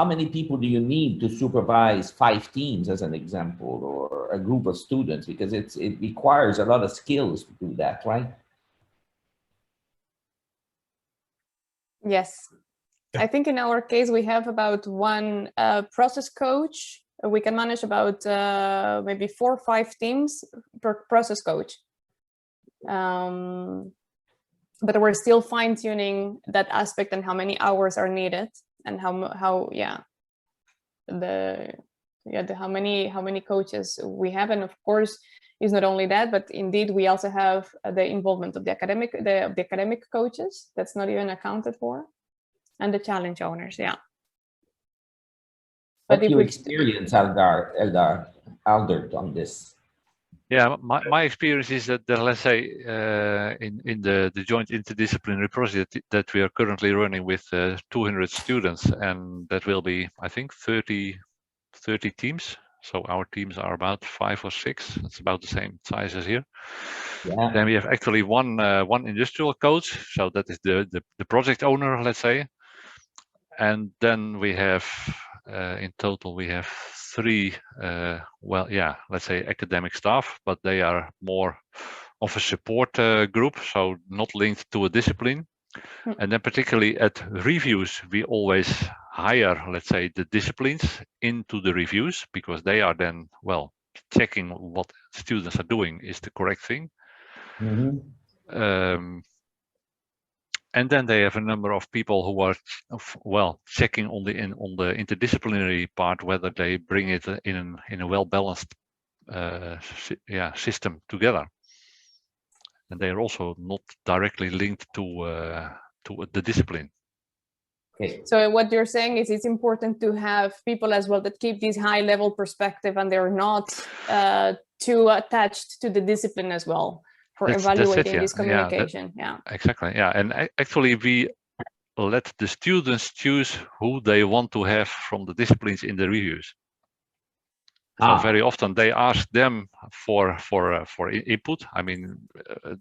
many people do you need to supervise 5 teams, as an example, or a group of students? Because it requires a lot of skills to do that, right?
Yes, I think in our case we have about 1 process coach. We can manage about maybe 4 or 5 teams per process coach. But we're still fine-tuning that aspect and how many hours are needed, and how many coaches we have. And of course, it's not only that, but indeed we also have the involvement of the academic coaches. That's not even accounted for, and the challenge owners. Yeah.
But if you experience, Aldert, on this?
Yeah, my experience is that let's say in the joint interdisciplinary project that we are currently running with 200 students, and that will be, I think, 30 teams. So our teams are about 5 or 6. It's about the same size as here. Yeah. Then we have actually one industrial coach, so that is the project owner, let's say. And then we have in total we have 3 let's say academic staff, but they are more of a support group, so not linked to a discipline. And then particularly at reviews, we always hire, let's say, the disciplines into the reviews, because they are then, well, checking what students are doing is the correct thing. Mm-hmm. And then they have a number of people who are, well, checking on the interdisciplinary part, whether they bring it in a well-balanced system together. and they are also not directly linked to the discipline.
Okay. So what you're saying is it's important to have people as well that keep this high level perspective, and they're not too attached to the discipline as well for evaluating this communication. Yeah,
exactly. Yeah, and actually we let the students choose who they want to have from the disciplines in the reviews. So very often they ask them for input. I mean,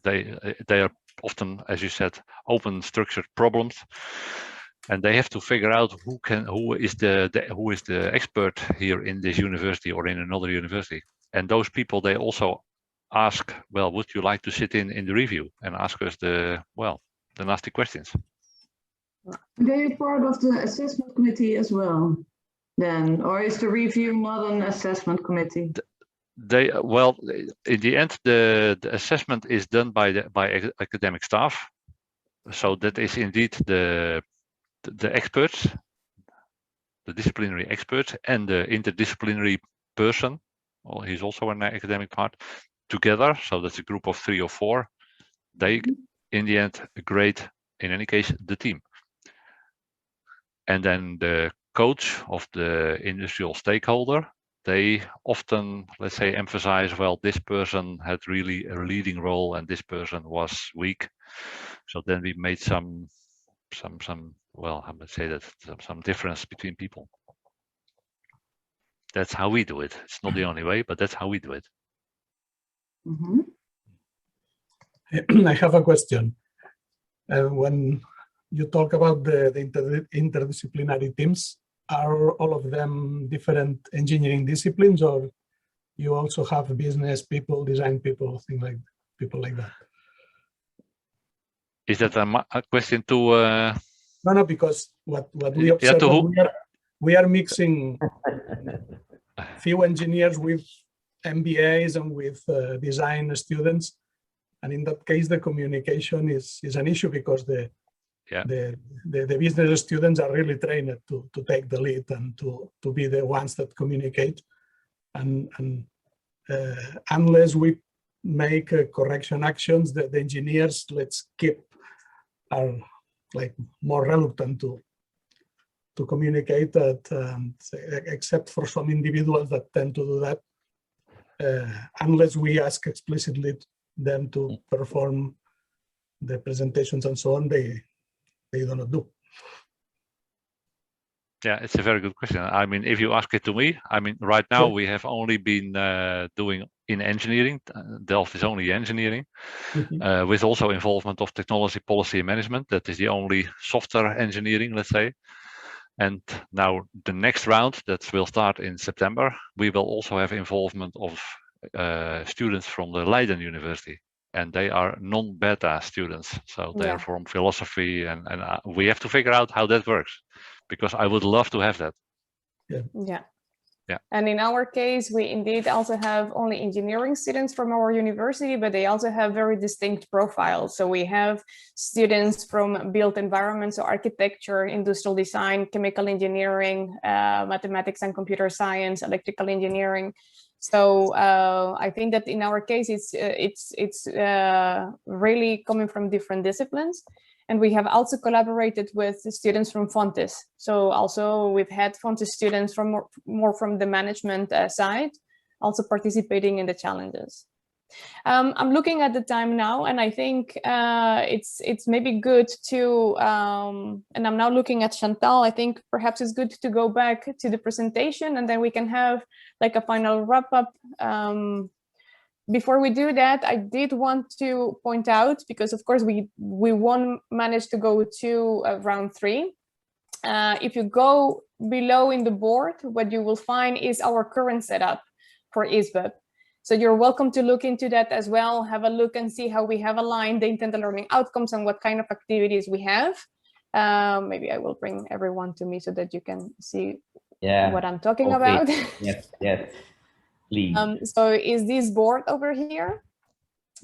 they are often, as you said, open structured problems, and they have to figure out who is the expert here in this university or in another university. And those people, they also ask, well, would you like to sit in the review and ask us the nasty questions?
They're part of the assessment committee as well, then, or is the review not an assessment committee?
In the end, the assessment is done by academic staff. So that is indeed the experts, the disciplinary experts, and the interdisciplinary person. Well, he's also an academic part together. So that's a group of 3 or 4. They, in the end, grade, in any case, the team. And then the coach of the industrial stakeholder, they often, let's say, emphasize, well, this person had really a leading role and this person was weak. So then we made some well, I would say that some difference between people. That's how we do it. It's not the only way, but that's how we do it.
Mm-hmm.
I have a question. When you talk about the interdisciplinary teams, are all of them different engineering disciplines, or you also have business people, design people, things like people like that?
Is that a question to?
No, because what we observe, we are mixing few engineers with MBAs and with design students, and in that case, the communication is an issue because the business students are really trained to take the lead and to be the ones that communicate, and unless we make correction actions, the engineers, let's keep, are like more reluctant to communicate that, except for some individuals that tend to do that, unless we ask explicitly them to perform the presentations and so on, they do not do.
Yeah, it's a very good question. I mean, if you ask it to me, I mean, right now we have only been doing in engineering. Delft is only engineering, with also involvement of technology, policy, and management. That is the only software engineering, let's say. And now the next round that will start in September, we will also have involvement of students from the Leiden University. And they are non-beta students. So they are from philosophy, and we have to figure out how that works, because I would love to have that.
Yeah. And in our case, we indeed also have only engineering students from our university, but they also have very distinct profiles. So we have students from built environments, so architecture, industrial design, chemical engineering, mathematics and computer science, electrical engineering. So I think that in our case, it's really coming from different disciplines. And we have also collaborated with students from Fontes. So also we've had Fontes students from more from the management side, also participating in the challenges. I'm looking at the time now, and I think it's maybe good to, and I'm now looking at Chantal, I think perhaps it's good to go back to the presentation, and then we can have like a final wrap up. Before we do that, I did want to point out, because of course we won't manage to go to round 3. If you go below in the board, what you will find is our current setup for ISBEP. So you're welcome to look into that as well, have a look and see how we have aligned the intended learning outcomes and what kind of activities we have. Maybe I will bring everyone to me so that you can see what I'm talking about.
Yes.
So is this board over here?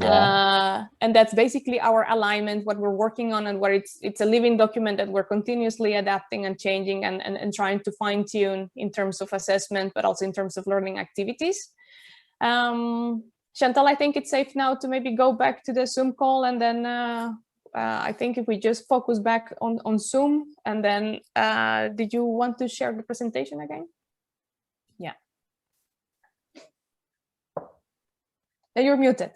And that's basically our alignment, what we're working on, and what it's a living document that we're continuously adapting and changing and trying to fine tune in terms of assessment, but also in terms of learning activities. Chantal, I think it's safe now to maybe go back to the Zoom call, and then I think if we just focus back on Zoom, and then did you want to share the presentation again? Yeah. You're muted.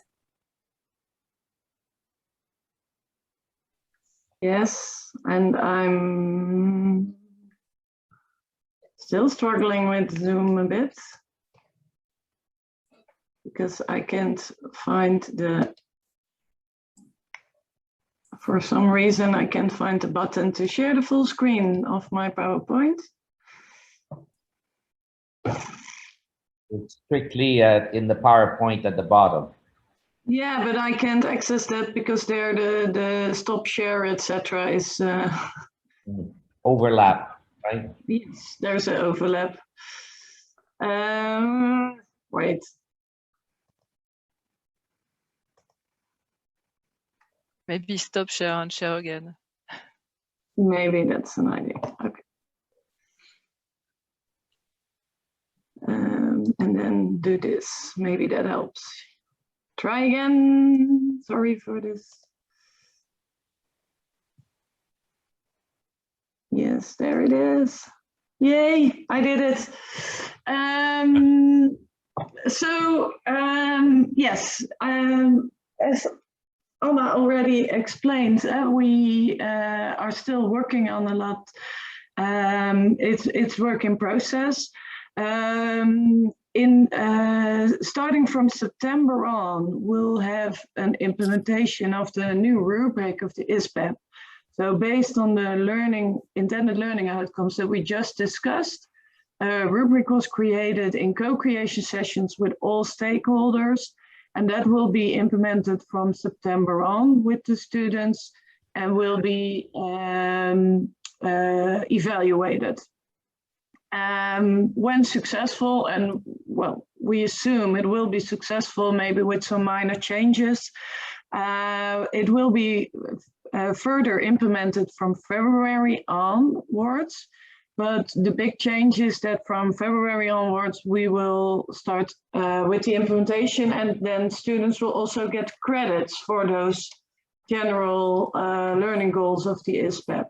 Yes, and I'm still struggling with Zoom a bit because I can't find for some reason, I can't find the button to share the full screen of my PowerPoint.
It's strictly in the PowerPoint at the bottom.
Yeah, but I can't access that because there the stop share, etc. is
Overlap, right?
Yes, there's an overlap. Wait.
Maybe stop share and share again.
Maybe that's an idea. Okay. And then do this. Maybe that helps. Try again. Sorry for this. Yes, there it is. Yay, I did it. Yes, as Anna already explained, we are still working on a lot. It's work in process. Starting from September on, we'll have an implementation of the new rubric of the ISPEP. So based on the intended learning outcomes that we just discussed, a rubric was created in co-creation sessions with all stakeholders, and that will be implemented from September on with the students and will be evaluated. When successful, and well, we assume it will be successful, maybe with some minor changes, it will be further implemented from February onwards. But the big change is that from February onwards, we will start with the implementation, and then students will also get credits for those general learning goals of the ISPEP.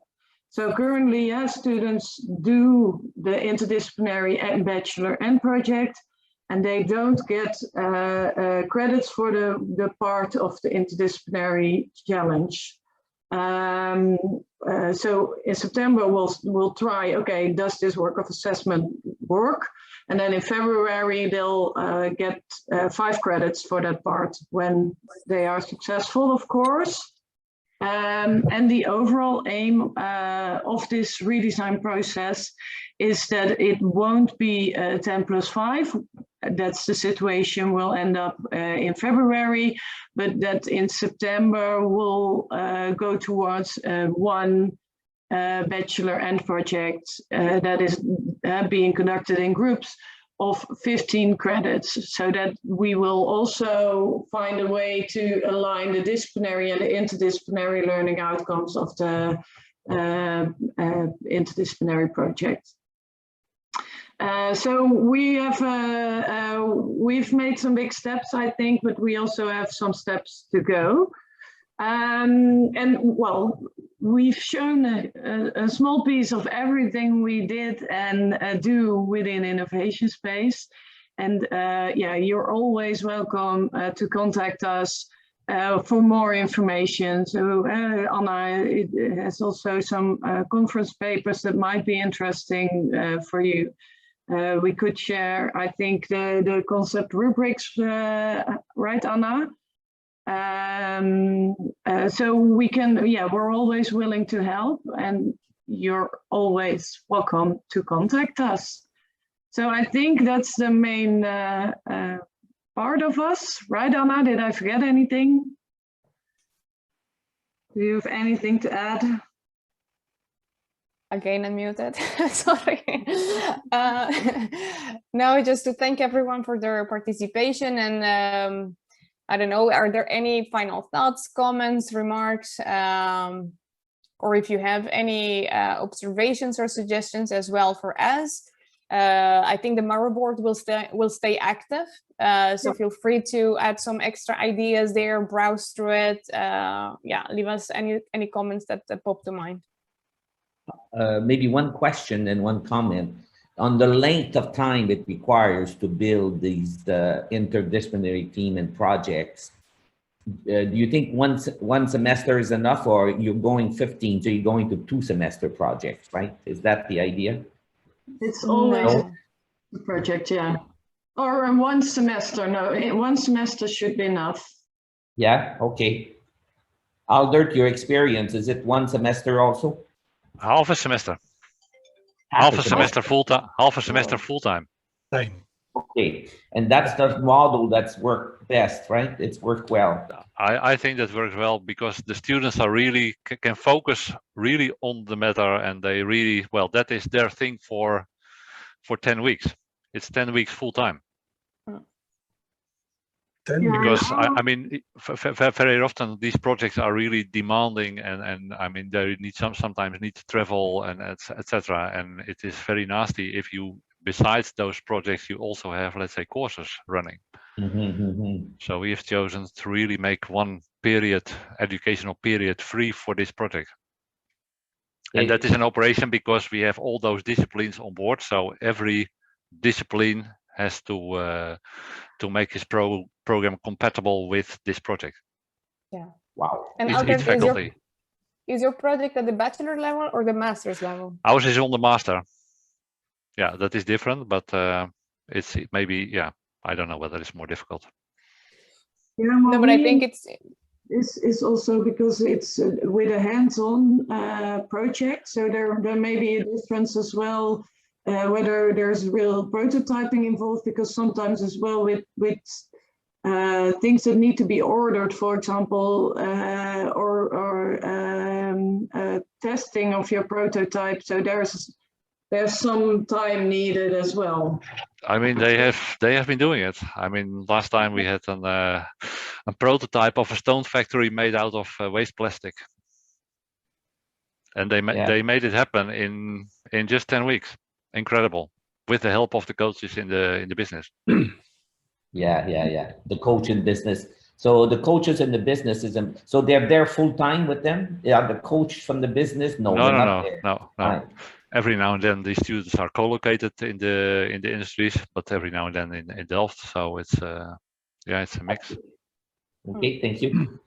So currently, students do the interdisciplinary and bachelor end project, and they don't get credits for the part of the interdisciplinary challenge. So in September, we'll try, okay, does this work of assessment work? And then in February, they'll get 5 credits for that part when they are successful, of course. And the overall aim of this redesign process is that it won't be 10+5. That's the situation we'll end up in February, but that in September we'll go towards one bachelor end project that is being conducted in groups of 15 credits, so that we will also find a way to align the disciplinary and the interdisciplinary learning outcomes of the interdisciplinary project. So we have we've made some big steps, I think, but we also have some steps to go. And well, we've shown a small piece of everything we did and do within Innovation Space. And yeah, you're always welcome to contact us for more information. So Anna has also some conference papers that might be interesting for you. We could share, I think, the concept rubrics, right, Anna? So we can, yeah, we're always willing to help, and you're always welcome to contact us. So I think that's the main part of us, right, Anna? Did I forget anything? Do you have anything to add?
Again, unmuted. Sorry. No, just to thank everyone for their participation, and I don't know, are there any final thoughts, comments, remarks, or if you have any observations or suggestions as well for us? I think the Mara board will stay active. So feel free to add some extra ideas there, browse through it. Yeah, leave us any comments that pop to mind.
Maybe one question and one comment on the length of time it requires to build these interdisciplinary team and projects. Do you think one semester is enough, or you're going 15, so you're going to 2-semester projects, right? Is that the idea?
It's always a project, yeah. Or 1 semester, no, 1 semester should be enough.
Yeah, okay. Aldert, your experience, is it 1 semester also?
Half a semester. Half a semester full-time. Half a semester full-time.
Okay, and that's the model that's worked best, right? It's worked well.
I think that works well because the students are really can focus really on the matter, and they really, well, that is their thing for 10 weeks. It's 10 weeks full-time. Because I mean, very often these projects are really demanding, and I mean they need sometimes need to travel and etc. And it is very nasty if you, besides those projects, you also have, let's say, courses running. So we have chosen to really make one period, educational period, free for this project. And that is an operation because we have all those disciplines on board. So every discipline has to make his program compatible with this project.
Yeah.
Wow.
And
each faculty.
Is your project at the bachelor level or the master's level?
Ours is on the master. Yeah, that is different, but it's maybe, yeah, I don't know whether it's more difficult.
Yeah,
no, but I think
it's also because it's with a hands-on project, so there may be a difference as well, whether there's real prototyping involved, because sometimes as well with things that need to be ordered, for example, or testing of your prototype, so there's some time needed as well.
I mean, they have been doing it. I mean, last time we had a prototype of a stone factory made out of waste plastic, and they made it happen in just 10 weeks. Incredible, with the help of the coaches in the business.
Yeah. The coach in business. So the coaches in the business so they're there full time with them. Yeah, the coach from the business. No. Right.
Every now and then these students are co-located in the industries, but every now and then in Delft. So it's it's a mix.
Okay, thank you.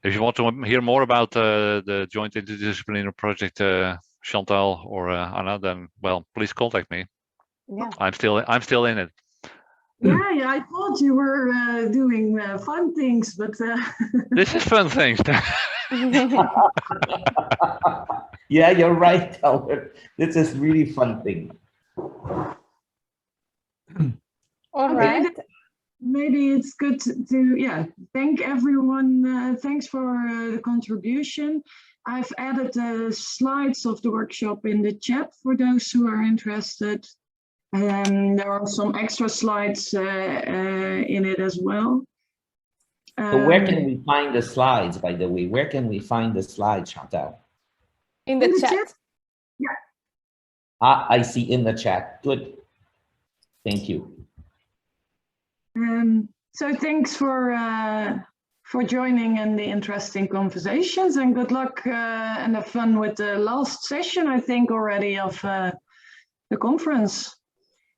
If you want to hear more about the joint interdisciplinary project, Chantal or Anna, then well, please contact me.
Yeah,
I'm still in it.
Yeah, I thought you were doing fun things, but
this is fun things.
Yeah, you're right, Albert. This is really fun thing.
All right.
Maybe it's good to thank everyone. Thanks for the contribution. I've added the slides of the workshop in the chat for those who are interested. There are some extra slides in it as well.
So where can we find the slides, by the way? Where can we find the slides, Chantal?
In the chat.
Yeah.
I see in the chat. Good. Thank you.
So thanks for joining in the interesting conversations, and good luck and have fun with the last session, I think, already of the conference.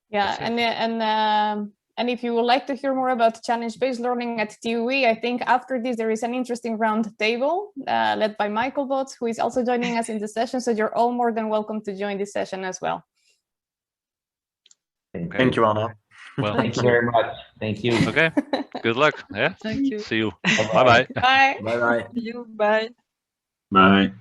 Yeah, and if you would like to hear more about challenge-based learning at TUE, I think after this there is an interesting round table led by Michael Bot, who is also joining us in the session. So you're all more than welcome to join this session as well.
Okay.
Thank you, Anna.
Well,
thank you very much. Thank you.
Okay. Good luck. Yeah.
Thank you.
See you. Bye-bye.
Bye.
Bye-bye.
See you. Bye.
Bye.